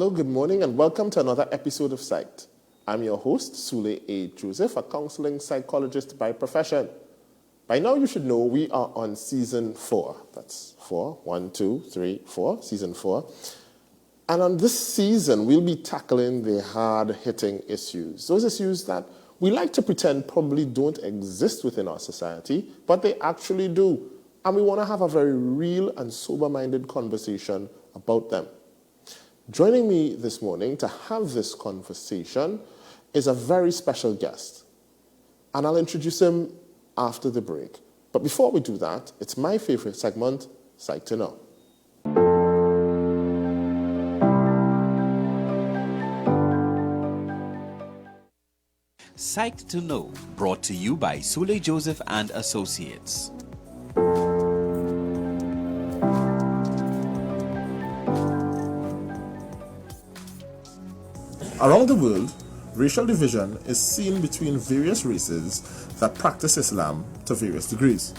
Well, good morning and welcome to another episode of Psyched. I'm your host, Sule Joseph, a counseling psychologist by profession. By now you should know we are on season 4. That's 4, 1, 2, 3, 4, season 4. And on this season, we'll be tackling the hard-hitting issues. Those issues that we like to pretend probably don't exist within our society, but they actually do. And we want to have a very real and sober-minded conversation about them. Joining me this morning to have this conversation is a very special guest. And I'll introduce him after the break. But before we do that, it's my favorite segment, Psyched to Know. Psyched to Know, brought to you by Sule Joseph and Associates. Around the world, racial division is seen between various races that practice Islam to various degrees.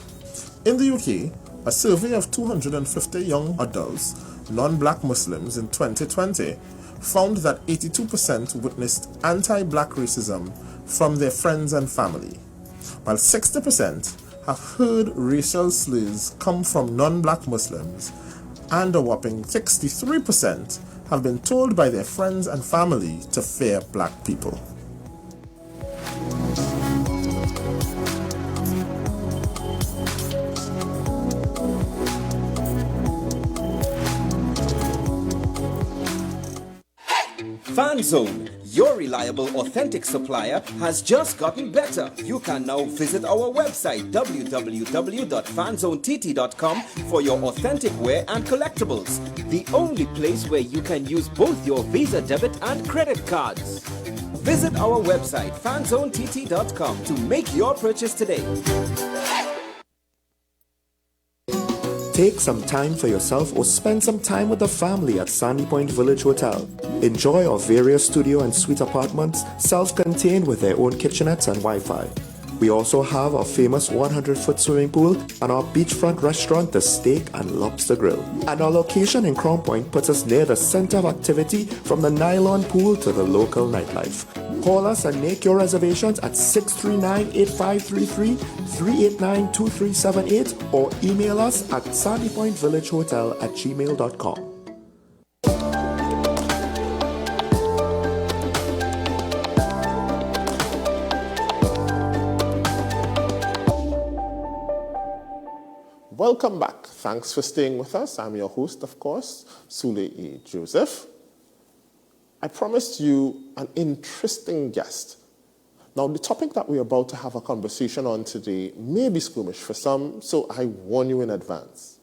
In the UK, a survey of 250 young adults, non-black Muslims in 2020, found that 82% witnessed anti-black racism from their friends and family, while 60% have heard racial slurs come from non-black Muslims, and a whopping 63% have been told by their friends and family to fear black people. FanZone, your reliable, authentic supplier, has just gotten better. You can now visit our website www.fanzonett.com for your authentic wear and collectibles. The only place where you can use both your Visa debit and credit cards. Visit our website fanzonett.com to make your purchase today. Take some time for yourself or spend some time with the family at Sandy Point Village Hotel. Enjoy our various studio and suite apartments, self-contained with their own kitchenettes and Wi-Fi. We also have our famous 100-foot swimming pool and our beachfront restaurant, The Steak and Lobster Grill. And our location in Crown Point puts us near the center of activity from the nylon pool to the local nightlife. Call us and make your reservations at 639-8533, 389-2378 or email us at sandypointvillagehotel@gmail.com. Welcome back. Thanks for staying with us. I'm your host, of course, Sule Joseph. I promised you an interesting guest. Now, the topic that we're about to have a conversation on today may be squeamish for some, so I warn you in advance.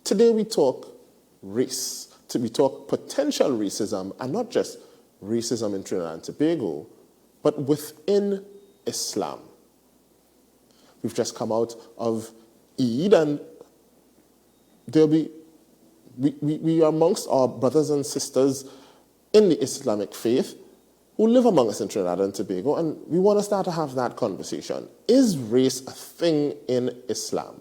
Today we talk race. We talk potential racism, and not just racism in Trinidad and Tobago, but within Islam. We've just come out of Eid, and we are amongst our brothers and sisters in the Islamic faith who live among us in Trinidad and Tobago, and we want to start to have that conversation. Is race a thing in Islam?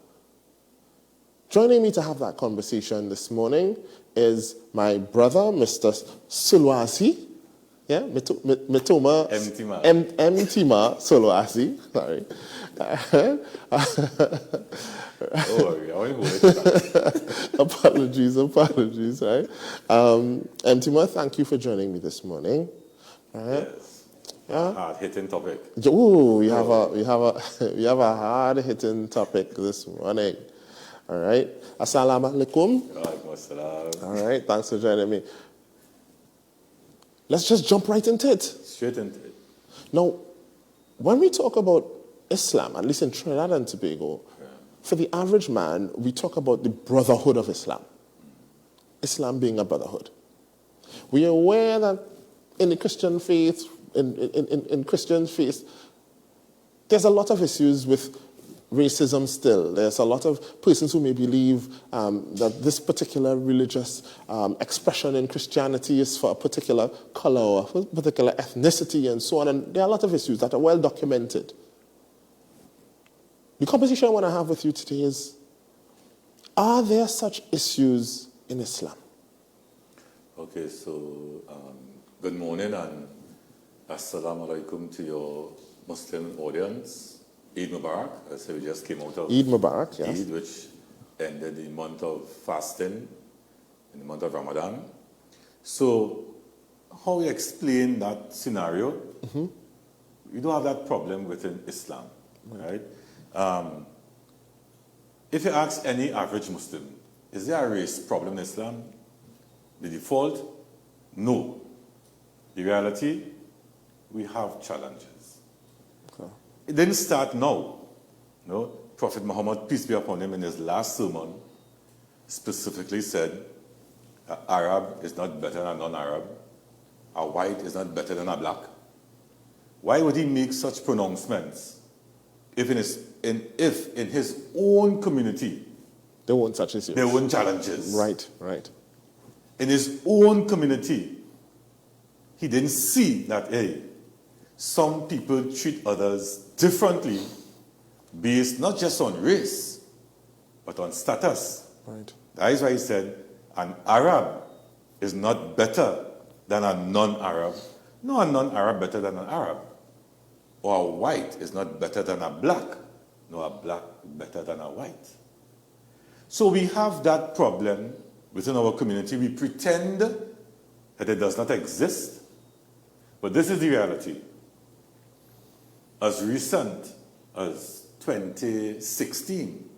Joining me to have that conversation this morning is my brother, Mr. Solwazi. Yeah, Mtima Solwazi. Sorry. Apologies, right? Mtima, thank you for joining me this morning. Right? Yes. Hard-hitting topic. Oh, we have a hard-hitting topic this morning. All right. Assalamu alaikum. All right. Thanks for joining me. Let's just jump right into it. Straight into it. Now, when we talk about Islam, at least in Trinidad and Tobago, for the average man, we talk about the brotherhood of Islam. Islam being a brotherhood. We are aware that in the Christian faith, in Christian faith, there's a lot of issues with racism still. There's a lot of persons who may believe that this particular religious expression in Christianity is for a particular color or a particular ethnicity and so on. And there are a lot of issues that are well documented. The conversation I want to have with you today is, are there such issues in Islam? Okay, so good morning and assalamu alaikum to your Muslim audience. Eid Mubarak, as we just came out of Eid Mubarak, yes. Eid, which ended the month of fasting in the month of Ramadan. So, how we explain that scenario? We don't have that problem within Islam, right? If you ask any average Muslim, is there a race problem in Islam? The default, no. The reality, we have challenges. Okay. It didn't start now. No? Prophet Muhammad, peace be upon him, in his last sermon, specifically said, an Arab is not better than a non-Arab. A white is not better than a black. Why would he make such pronouncements if in his own community There weren't such issues. there weren't challenges? Right. In his own community, he didn't see that, hey, some people treat others differently based not just on race, but on status. Right. That is why he said, an Arab is not better than a non-Arab. No, a non-Arab better than an Arab. Or a white is not better than a black. No, a black better than a white. So we have that problem within our community. We pretend that it does not exist. But this is the reality. As recent as 2016,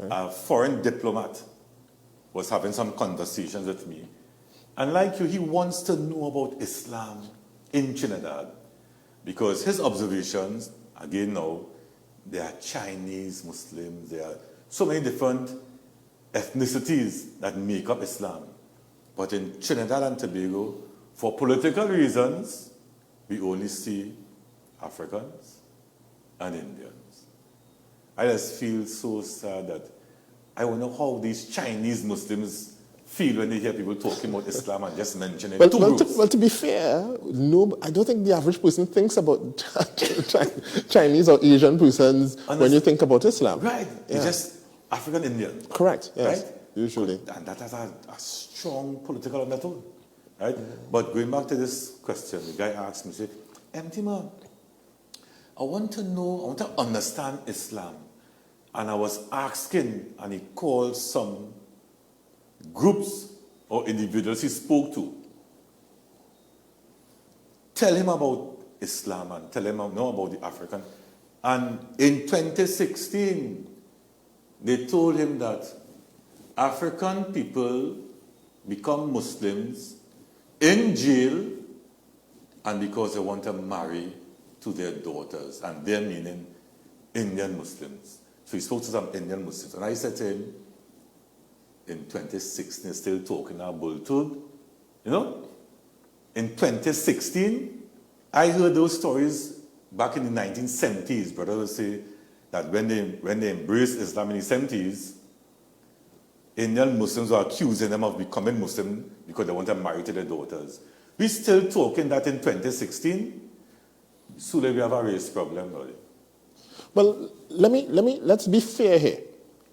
a foreign diplomat was having some conversations with me. And like you, he wants to know about Islam in Trinidad because his observations, again now, there are Chinese Muslims, there are so many different ethnicities that make up Islam. But in Trinidad and Tobago, for political reasons, we only see Africans and Indians. I just feel so sad that I wonder how these Chinese Muslims feel when they hear people talking about Islam and just mentioning two groups. Well, to be fair, no, I don't think the average person thinks about Chinese or Asian persons when you think about Islam. Right. Yeah. It's just African Indian. Correct, yes. Right? Usually. And that has a strong political undertone. Right? But going back to this question, the guy asked me, say, Mtima, I want to understand Islam. And I was asking, and he called some groups or individuals he spoke to. Tell him about Islam and tell him know about the African. And in 2016, they told him that African people become Muslims in jail and because they want to marry to their daughters, and they're meaning Indian Muslims. So he spoke to some Indian Muslims. And I said to him, in 2016, still talking about Bultug, you know? In 2016, I heard those stories back in the 1970s. Brothers would say that when they embraced Islam in the 70s, Indian Muslims were accusing them of becoming Muslim because they want to marry to their daughters. We're still talking that in 2016. Sule, we have a race problem, buddy. Well, let's be fair here,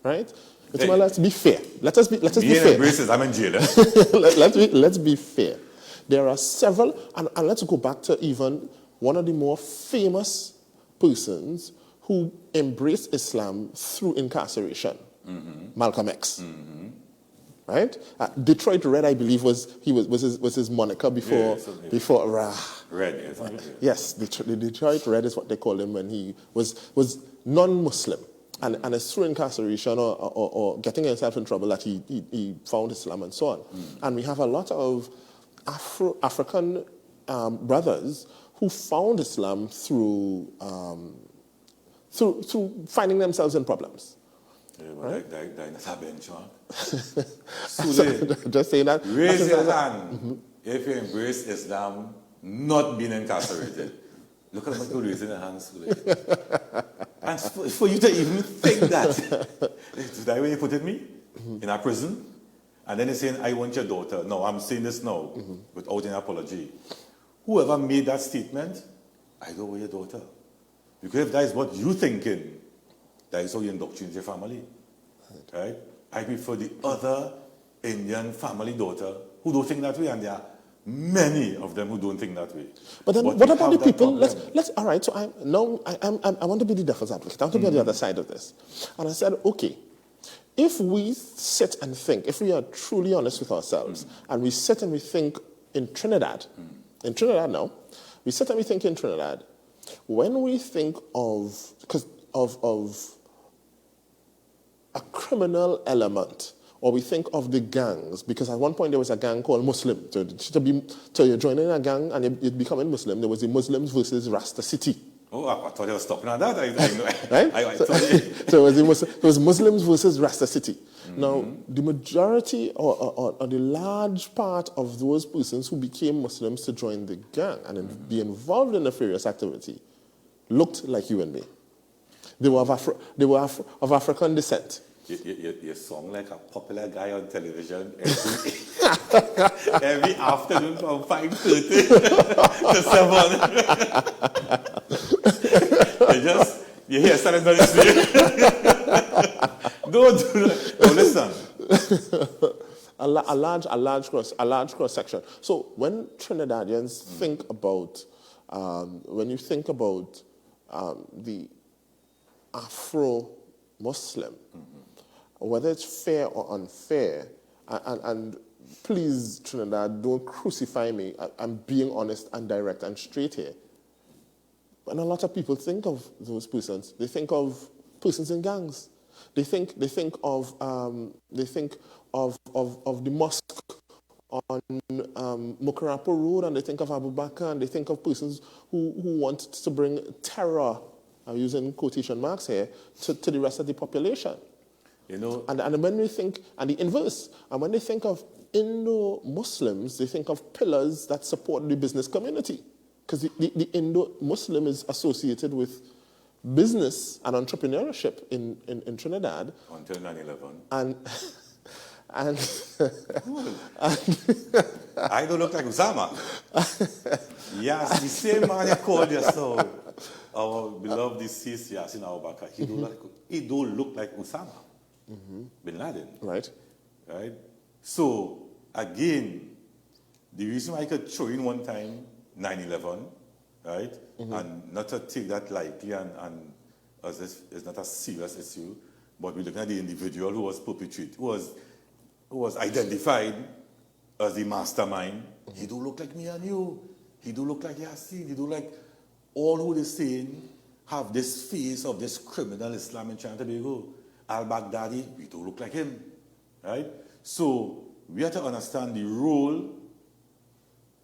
right? Hey. Well, let's be fair. Let us be fair. Embraces, I'm in jail. Let's be fair. There are several, and let's go back to even one of the more famous persons who embraced Islam through incarceration, Malcolm X. Right? Detroit Red, I believe, was his moniker before. Red. Yes, the Detroit Red is what they called him when he was non-Muslim. And it's through incarceration or getting himself in trouble that he found Islam and so on. And we have a lot of African brothers who found Islam through finding themselves in problems. Right? That's a benchmark. Just saying that. Raise your hand if you embrace Islam, not being incarcerated. Look at people raising their hands. And for you to even think that, is that way you put it me? In a prison? And then they're saying, I want your daughter. No, I'm saying this now, without an apology. Whoever made that statement, I don't want your daughter. Because if that is what you're thinking, that is how you indoctrinate your family. Right? I prefer the other Indian family daughter who don't think that way, and there are many of them who don't think that way. But then, we what about the have that people? problem. Let's. All right. So I want to be the devil's advocate. I want to be on the other side of this. And I said, okay, if we sit and think, if we are truly honest with ourselves, and we sit and we think in Trinidad now, we sit and we think in Trinidad, when we think of a criminal element, or we think of the gangs, because at one point there was a gang called Muslim. So you're joining a gang and you're becoming Muslim. There was the Muslims versus Rasta City. Oh, I thought you were stopping at that. Right? So it was Muslims versus Rasta City. Now, the majority or the large part of those persons who became Muslims to join the gang and be involved in nefarious activity looked like you and me. They were of African descent. You sound like a popular guy on television every afternoon from 5:30 to 7. You hear something on the Don't do that. No, listen. A large cross section. So when Trinidadians think about, when you think about the Afro-Muslim, whether it's fair or unfair, and please, Trinidad, don't crucify me. I'm being honest and direct and straight here. When a lot of people think of those persons, they think of persons in gangs. They think of the mosque on Mukarapo Road, and they think of Abu Bakr, and they think of persons who want to bring terror, I'm using quotation marks here, to the rest of the population. You know, and when we think, and the inverse, and when they think of Indo-Muslims, they think of pillars that support the business community. Because the Indo-Muslim is associated with business and entrepreneurship in Trinidad. Until 9/11. And I don't look like Osama. Yes, the same man you called yourself, our beloved deceased Yasin Awabaka, he don't look like Osama bin Laden. Right. So, again, the reason why I could throw in one time 9/11, right? And not to take that lightly and as if it's not a serious issue, but we're looking at the individual who was perpetrated, who was identified as the mastermind. He do look like me and you. He do look like Yasin. He do like all who they saying have this face of this criminal Islam in Trinidad and Tobago. Al-Baghdadi, we do look like him, right? So we have to understand the role.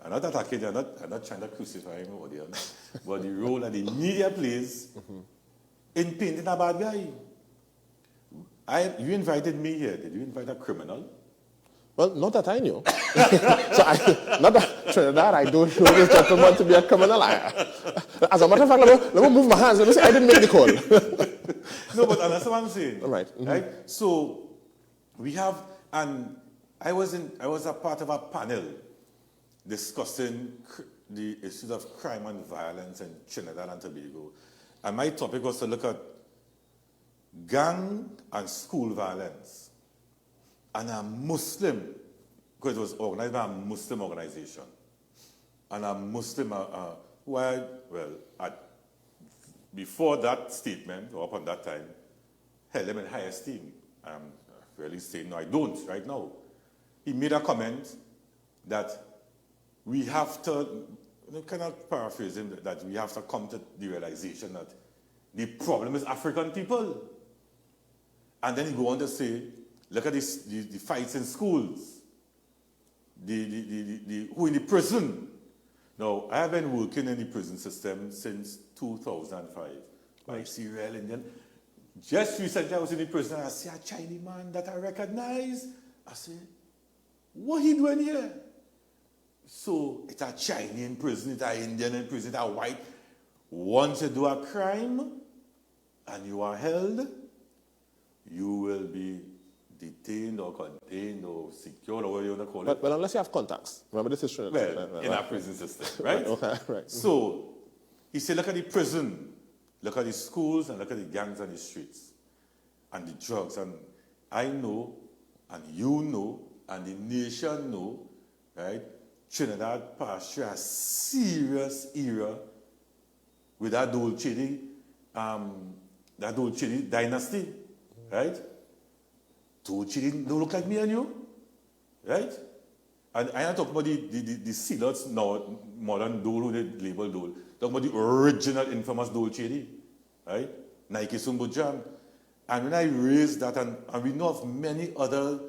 I'm not attacking, I'm not trying to crucify him over there, but the role that the media plays in painting a bad guy. You invited me here. Did you invite a criminal? Well, not that I knew. Not that Trinidad, I don't know this gentleman to be a criminal. As a matter of fact, let me move my hands. Let me say I didn't make the call. No, but that's what I'm saying. All right. Right? So we have, and I was a part of a panel discussing the issues of crime and violence in Trinidad and Tobago. And my topic was to look at gang and school violence. And a Muslim, because it was organized by a Muslim organization. And a Muslim, before that statement, or upon that time, held him in high esteem. I'm really saying, no, I don't right now. He made a comment that we have to, kind of paraphrase him, that we have to come to the realization that the problem is African people. And then he go on to say, look at this, the fights in schools, who in the prison. Now, I have been working in the prison system since 2005. I see real Indian. Just recently I was in the prison and I see a Chinese man that I recognize. I say, what he doing here? So it's a Chinese in prison, it's an Indian in prison, it's a white. Once you do a crime and you are held, you will be detained or contained or secured or whatever you want to call it. Well, unless you have contacts. Remember, this is true. Well, in our prison system, right? Okay, right. So he said, look at the prison, look at the schools, and look at the gangs on the streets and the drugs. And I know, and you know, and the nation know right? Trinidad passed through a serious era with that Dole Chidi dynasty, right? Dole Chidi don't look like me and you, right? And I am talking about the sealers now, modern Dole, who they label Dole. Talking about the original infamous Dole Chidi, right? Nike Sumbo Jam. And when I raised that, and we know of many other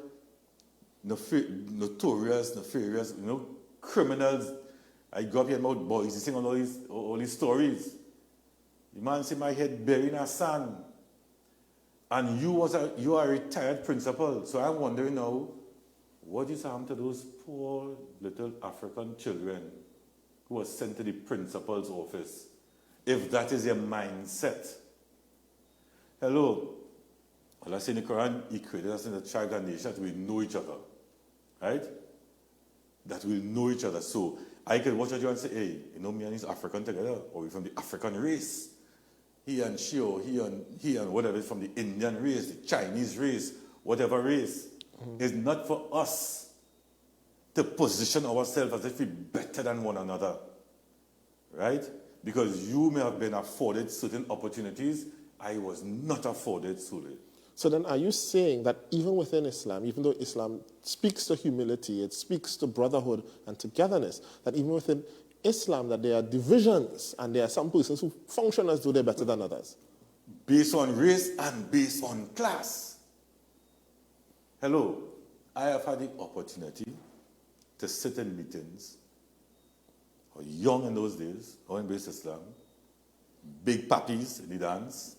notorious, nefarious, criminals. I grew up here about boys, you sing all these stories. The man said my head buried in a sand. And you are a retired principal. So I'm wondering now, what is happened to those poor little African children who were sent to the principal's office? If that is your mindset. Hello. Allah said in the Quran, He created us in the tribes and nations that we know each other. Right? That we know each other. So I can watch at you and say, hey, me and he's African together, or we from the African race. He and she, or he and whatever, from the Indian race, the Chinese race, whatever race. It's not for us to position ourselves as if we're better than one another. Right? Because you may have been afforded certain opportunities I was not afforded, Sule. So then are you saying that even within Islam, even though Islam speaks to humility, it speaks to brotherhood and togetherness, that even within Islam that there are divisions and there are some persons who function as though they're better than others? Based on race and based on class. Hello, I have had the opportunity to sit in meetings, or young in those days, or embrace Islam, big papis in the dance,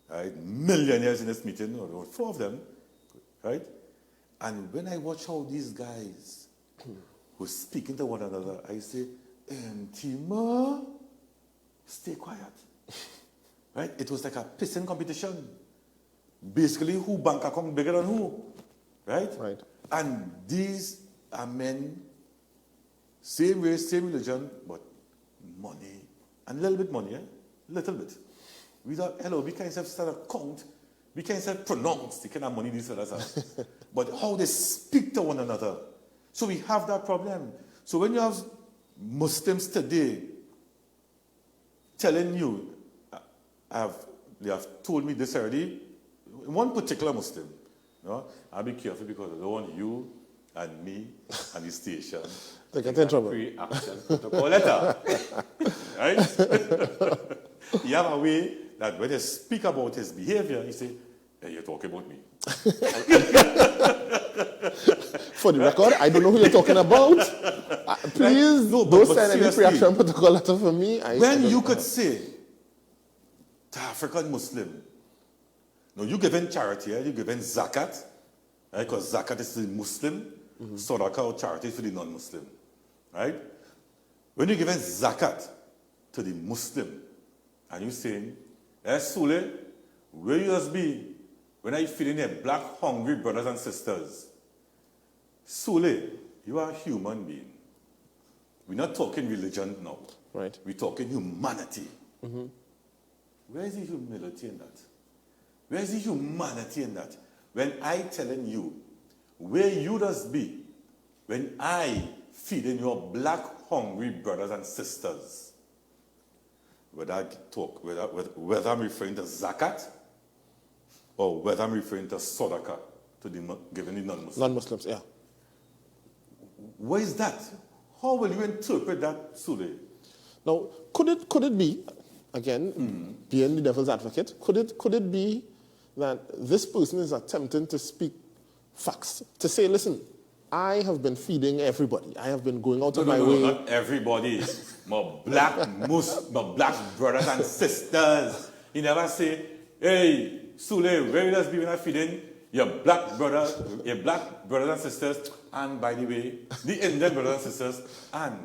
right? Millionaires in this meeting, or 4 of them, right? And when I watch how these guys were speaking to one another, I say, Mtima, stay quiet. Right? It was like a pissing competition. Basically, who bank account bigger than who? Right? Right. And these are men, same race, same religion, but money, and a little bit money, little bit. We thought, hello, we can't have start a count, we can't have pronounce the kind of money these fellas have. But how they speak to one another. So we have that problem. So when you have Muslims today telling you, they have told me this already, one particular Muslim, I'll be careful because I don't want you and me and the station to get in trouble. Pre-action protocol letter. Right? You have a way that when they speak about his behavior, you say, hey, you're talking about me. For the record, I don't know who you're talking about. Please don't send any pre-action protocol letter for me. When you could say to African Muslim, no, you giving charity, you giving zakat, right? Because zakat is the Muslim, sadaqah or charity is for the non-Muslim, right? When you're giving zakat to the Muslim, and you're saying, Sule, where you must be when I feeding your black hungry brothers and sisters? Sule, you are a human being. We're not talking religion now. Right. We're talking humanity. Where is the humility in that? Where is the humanity in that? When I telling you where you must be when I feeding your black hungry brothers and sisters, whether I'm referring to zakat or whether I'm referring to sadaqah to the given the non-Muslims. Non-Muslims, yeah. What is that? How will you interpret that, Sule? Now, could it be, again, being the devil's advocate, could it be that this person is attempting to speak facts, to say, listen, I have been feeding everybody. I have been going out of my way. No, not everybody. My black brothers and sisters. He never say, hey, Sule, where will us be when I'm feeding your black brothers and sisters, and by the way, the Indian brothers and sisters, and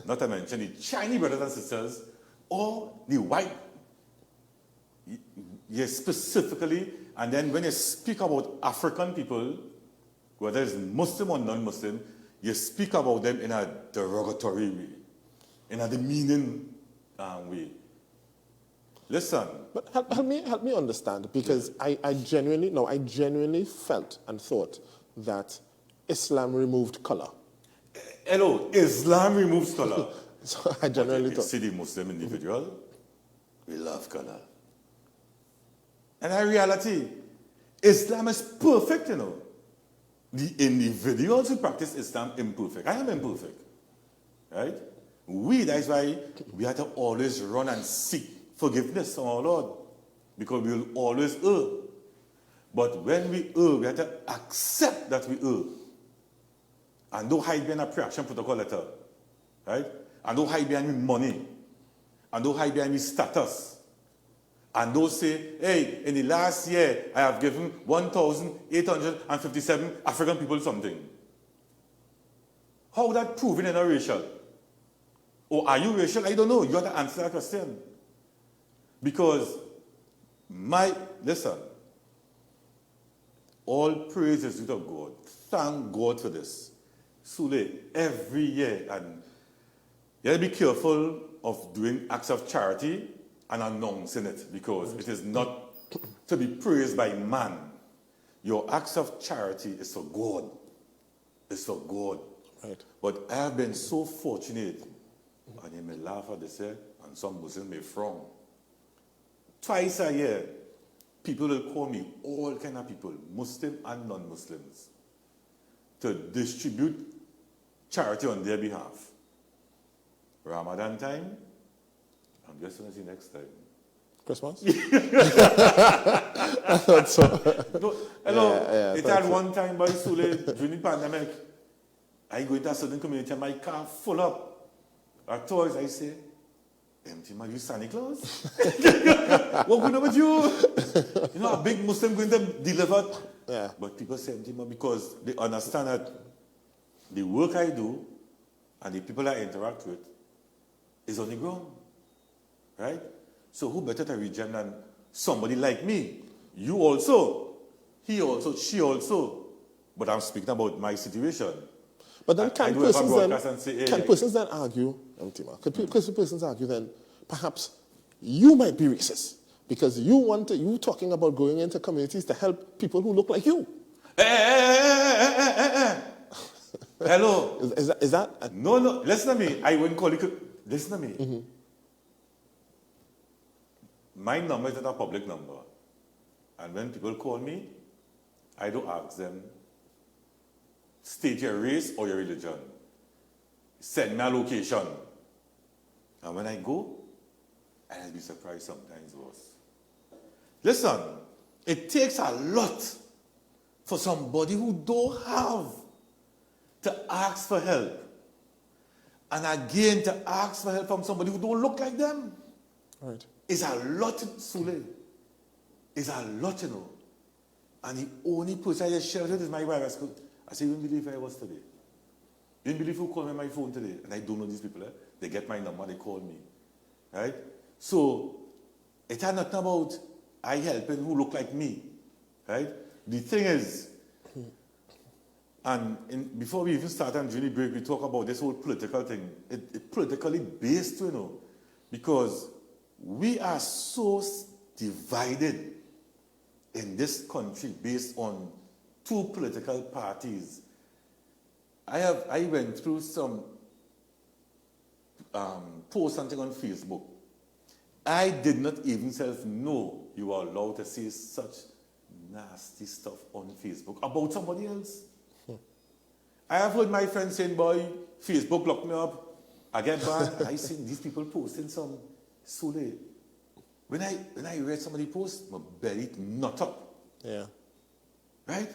not to mention the Chinese brothers and sisters, or the white. Yes, specifically, and then when you speak about African people, whether it's Muslim or non-Muslim, you speak about them in a derogatory way, in a demeaning way. Listen. But help me understand, because I genuinely felt and thought that Islam removed color. Hello, Islam removes color. So I generally You thought. see the Muslim individual, we love color. And in reality, Islam is perfect, you know. The individuals who practice Islam imperfect. I am imperfect. Right? That's why we have to always run and seek forgiveness from our Lord. Because we will always err. But when we err, we have to accept that we err. And don't hide behind a pre-action protocol letter. Right? And don't hide behind money. And don't hide behind status. And don't say, hey, in the last year, I have given 1,857 African people something. How that proven in a racial? Or are you racial? I don't know. You have to answer that question. Because listen, all praise is due to God. Thank God for this. Sule, every year, and you have to be careful of doing acts of charity and announcing it, because it is not to be praised by man. Your acts of charity is for God. It's for God. Right. But I have been so fortunate, and you may laugh at this here, and some Muslims may frown. Twice a year, people will call me, all kind of people, Muslim and non-Muslims, to distribute charity on their behalf. Ramadan time, I'm just going to see next time. Christmas? I thought so. No, hello, Yeah, it had one time by Sule during the pandemic. I go into a certain community and my car full up. At toys, I say, Mtima, you Santa Claus? What going on with you? You know, a big Muslim going to deliver. Yeah. But people say Mtima because they understand that the work I do and the people I interact with is on the ground. Right? So who better to regen than somebody like me? You also, he also, she also. But I'm speaking about my situation. But then can persons then argue, Mtima, could persons argue then perhaps you might be racist because you talking about going into communities to help people who look like you? Hello. Is that? No, listen to me. I wouldn't call it. Listen to me. Mm-hmm. My number is not a public number. And when people call me, I don't ask them, state your race or your religion. Send me a location. And when I go, I'll be surprised sometimes worse. Listen, it takes a lot for somebody who don't have to ask for help. And again, to ask for help from somebody who don't look like them. Right. It's a lot, Sule. It's a lot, you know. And the only person I just shared with is my wife. I said, you wouldn't believe I was today. You wouldn't believe who called me on my phone today. And I don't know these people. They get my number, they call me. Right? So, it had nothing about I helping who look like me. Right? The thing is, and before we even start on during the break, we talk about this whole political thing. It's politically based, you know, because we are so divided in this country based on two political parties. I went through some post something on Facebook. I did not even know you are allowed to say such nasty stuff on Facebook about somebody else. I have heard my friends saying, boy, Facebook locked me up. I get banned. And I seen these people posting some Sule. When I read somebody post, my belly nut up. Yeah. Right?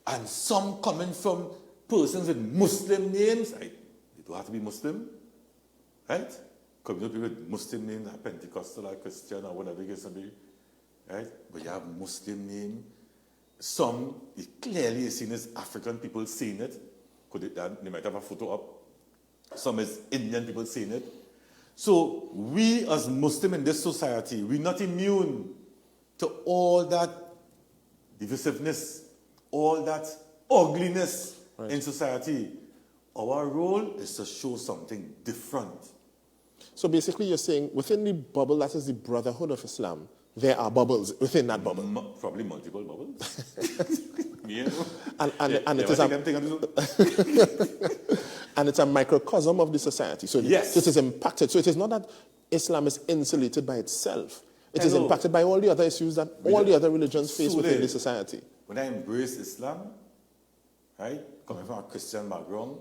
And some coming from persons with Muslim names. They don't have to be Muslim. Right? Coming up with Muslim names, Pentecostal or Christian or whatever it is to be. Right? But you have Muslim name. Some, it clearly is seen as African people saying it. They might have a photo up. Some is Indian people saying it. So we as Muslims in this society, we're not immune to all that divisiveness, all that ugliness in society. Our role is to show something different. So basically you're saying within the bubble that is the Brotherhood of Islam, there are bubbles within that bubble. Probably multiple bubbles. Yeah. And it is And it's a microcosm of the society. So Yes. it is impacted. So it is not that Islam is insulated by itself. It is Hello. impacted by all the other issues that all the other religions face Sule, within the society. When I embraced Islam, right, coming from a Christian background,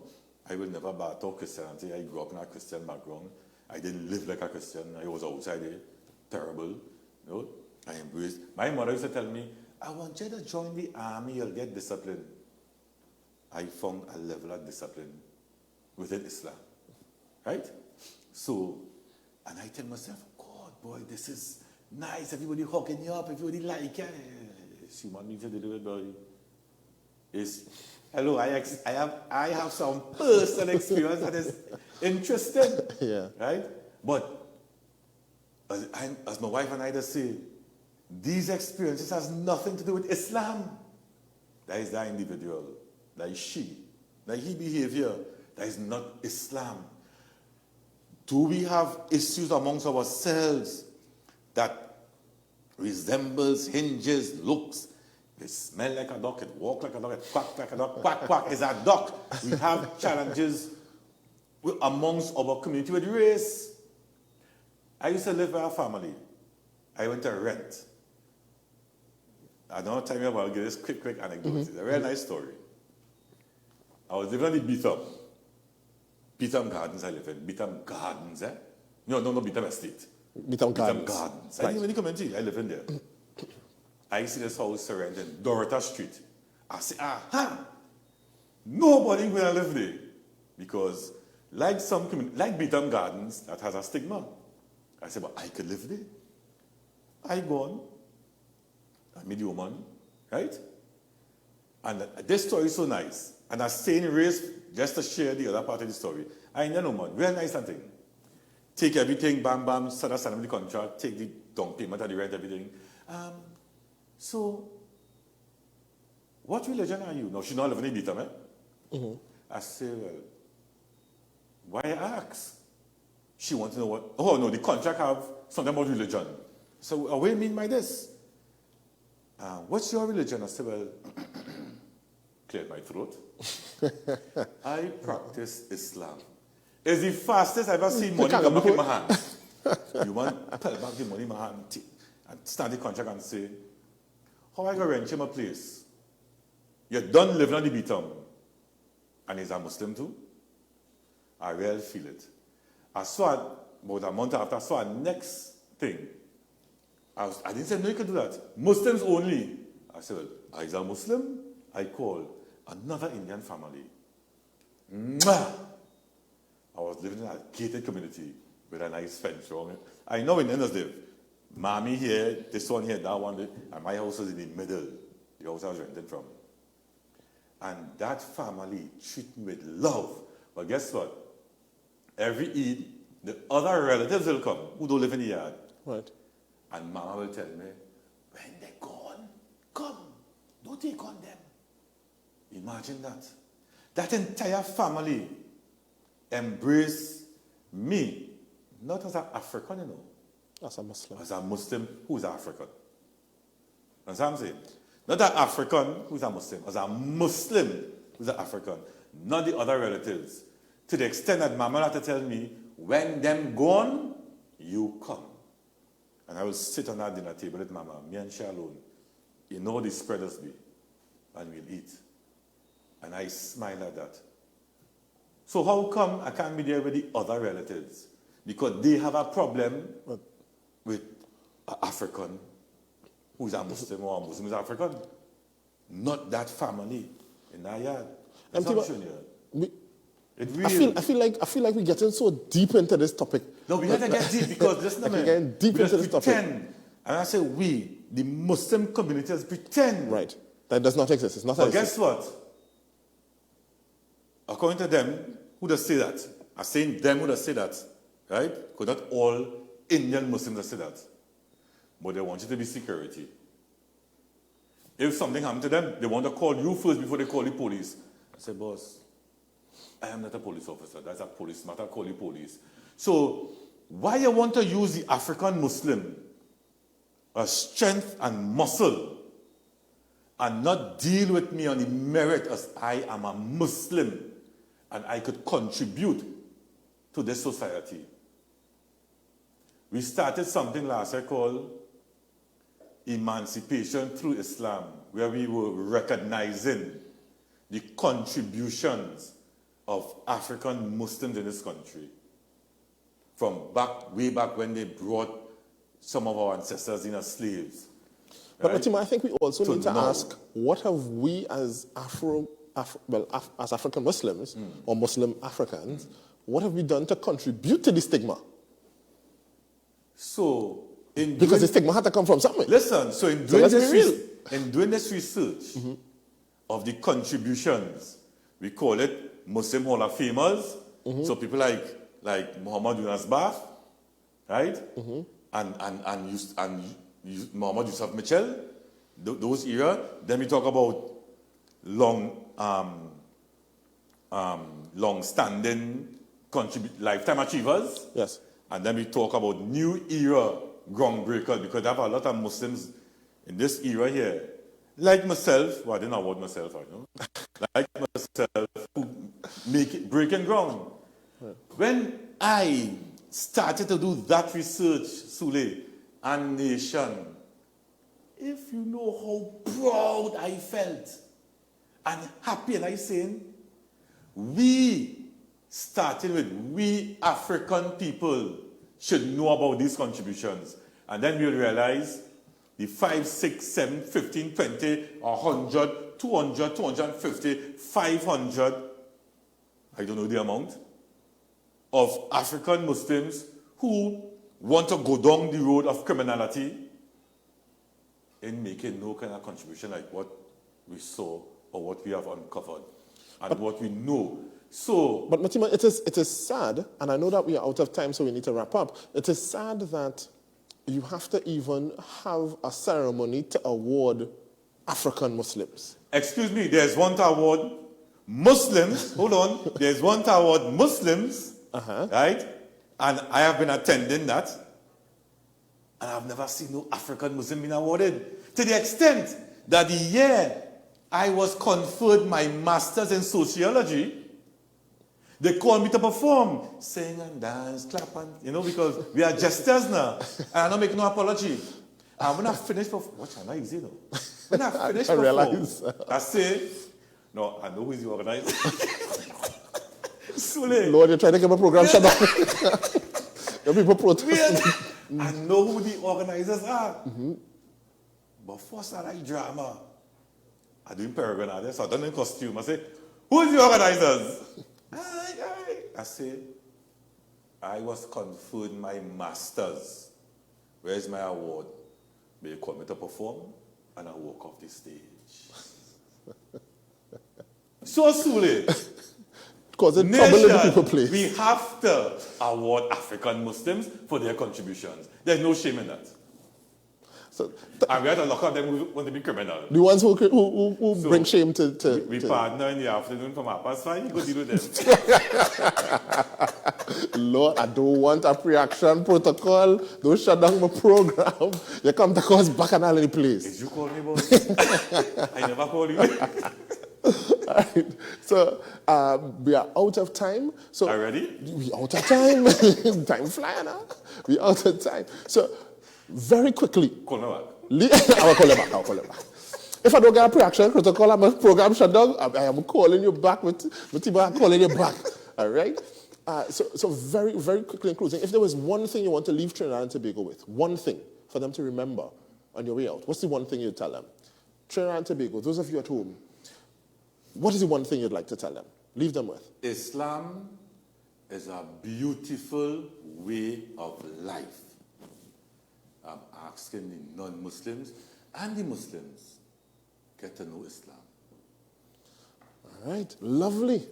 I will never battle Christianity. I grew up in a Christian background. I didn't live like a Christian. I was outside there, terrible. You know, I embraced. My mother used to tell me, I want you to join the army, you'll get discipline. I found a level of discipline within Islam, right? So, and I tell myself, God, boy, this is nice. Everybody hooking you up, everybody like it. She want me to do it, boy. Hello, I have some personal experience that is interesting, Yeah. right? But as my wife and I just say, these experiences has nothing to do with Islam. That is that individual, that is she, that he behavior, that is not Islam. Do we have issues amongst ourselves that resembles, hinges, looks? It smell like a duck, it walk like a duck, it quack like a duck, quack, quack is a duck. We have challenges amongst our community with race. I used to live with a family. I went to rent. I don't have time here, but I'll give this quick anecdote. It's a very nice story. I was living on the Beetham Gardens I live in. Beetham Gardens, eh? No, Beetham Estate. Beetham Gardens. Gardens. Right. I live in the community. I live in there. I see this house surrounding Dorota Street. I say, nobody will live there. Because like like Beetham Gardens, that has a stigma. I said, but I could live there. I go on. I meet the woman, right? And this story is so nice. And I stay in race just to share the other part of the story. I know woman, real nice and thing. Take everything, bam, bam, sign the contract, take the down payment and the rent, everything. So, what religion are you? No, she's not living in Beetham, eh? Mm-hmm. I say, well, why I ask? She wants to know what, oh no, the contract have something about religion. So, what do you mean by this? What's your religion? I said, well, cleared my throat. I practice Islam. It's the fastest I've ever seen money come back in my hand. You want to pull back the money in my hand and start the contract and say, how I going to rent you my place? You're done living on the Beetham. And he's a Muslim too. I really feel it. I saw it about a month after. I saw a next thing. I didn't say, no, you can do that. Muslims only. I said, well, he's a Muslim. I called another Indian family. Mwah! I was living in a gated community with a nice fence around it. I know in Indians live. Mommy here, this one here, that one there, and my house was in the middle. The house I was renting from. And that family treat me with love. But guess what? Every Eid, the other relatives will come who don't live in the yard. Right. And Mama will tell me, when they're gone, come, don't take on them. Imagine that. That entire family embrace me, not as an African, you know. As a Muslim. As a Muslim who's African. That's what I'm saying. Not an African who's a Muslim, as a Muslim who's an African. Not the other relatives. To the extent that Mama had to tell me, when them gone, you come. And I will sit on that dinner table with Mama, me and she alone. You know the spreaders be. And we'll eat. And I smile at that. So how come I can't be there with the other relatives? Because they have a problem with an African who's a Muslim or a Muslim who's African. Not that family in that yard. That's what I'm showing you. I feel like we're getting so deep into this topic. No, we have to get deep because listen to me. Getting deep into this topic. And I say we, the Muslim communities, pretend. Right. That does not exist. It's not. But guess what? According to them, who does say that? I'm saying them who does say that, right? Because not all Indian Muslims does say that. But they want you to be security. If something happened to them, they want to call you first before they call the police. I say, boss, I am not a police officer. That's a police matter. Call the police. So, why you want to use the African Muslim as strength and muscle and not deal with me on the merit as I am a Muslim and I could contribute to this society. We started something last year called Emancipation Through Islam, where we were recognizing the contributions of African Muslims in this country from way back when they brought some of our ancestors in as slaves. But right? Mtima, I think we also need to now. ask, what have we as as African Muslims or Muslim Africans, what have we done to contribute to the stigma? So, Because the stigma had to come from somewhere. listen, so in doing, this research of the contributions, we call it Muslim Hall of Famers. So people like Muhammad Yunus Bath, right? And Muhammad Yusuf Mitchell, those era. Then we talk about long-standing lifetime achievers. Yes. And then we talk about new era groundbreakers, because I have a lot of Muslims in this era here, like myself. Well, I didn't award myself, I know. Like myself, who make it breaking ground. When I started to do that research, Sule, and Nation, if you know how proud I felt and happy, and I saying, we started with we African people should know about these contributions. And then we'll realize the 5, 6, 7, 15, 20, 100, 200, 250, 500, I don't know the amount, of African Muslims who want to go down the road of criminality in making no kind of contribution like what we saw or what we have uncovered and what we know. So, but Mtima, it is sad, and I know that we are out of time, so we need to wrap up. It is sad that you have to even have a ceremony to award African Muslims. Excuse me, there's one to award Muslims. Hold on. There's one to award Muslims, right? And I have been attending that, and I've never seen no African Muslim being awarded. To the extent that the year I was conferred my master's in sociology, they called me to perform, sing and dance, clap and, because we are jesters now. And I don't make no apology. And when I finish watch, I'm not easy though. When I finish I say, no, I know who's the organizer. Sule. Lord, you're trying to give a program shut down. The people protesting. I know who the organizers are. But first I like drama. I do in Peregrine out there, so I done in costume. I say, who's the organizers? I say, I was conferred my master's. Where's my award? They called me to perform, and I walk off the stage. So, Sule, because it's trouble in the people place. We have to award African Muslims for their contributions. There's no shame in that. So, and we have to lock up them who want to be criminal. The ones who bring shame to... We partner in the afternoon from 5:30, you go deal with them. Lord, I don't want a pre-action protocol. Don't shut down my program. You come to cause bacchanal in the place. Did you call me, boss? I never called you. All right. So, we are out of time. So, are you ready? We out of time. Time flying, huh? We out of time. So, very quickly. Call me back. I'll call you back. If I don't get a pre-action protocol, I'm a program shut down. I am calling you back. I'm calling you back. All right? So very, very quickly in closing, if there was one thing you want to leave Trinidad and Tobago with, one thing for them to remember on your way out, what's the one thing you'd tell them? Trinidad and Tobago, those of you at home, what is the one thing you'd like to tell them? Leave them with. Islam is a beautiful way of life. I'm asking the non-Muslims and the Muslims, get to know Islam. All right. Lovely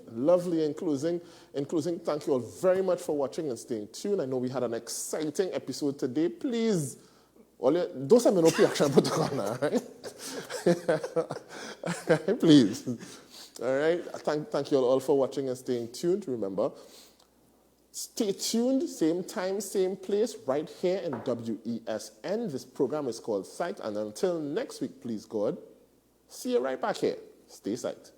in closing. Thank you all very much for watching and staying tuned. I know we had an exciting episode today. Please, don't send me no pre-action protocol now, all right? Please. All right. Thank you all for watching and staying tuned. Remember, stay tuned, same time, same place, right here in WESN. This program is called Sight. And until next week, please God, see you right back here. Stay sight.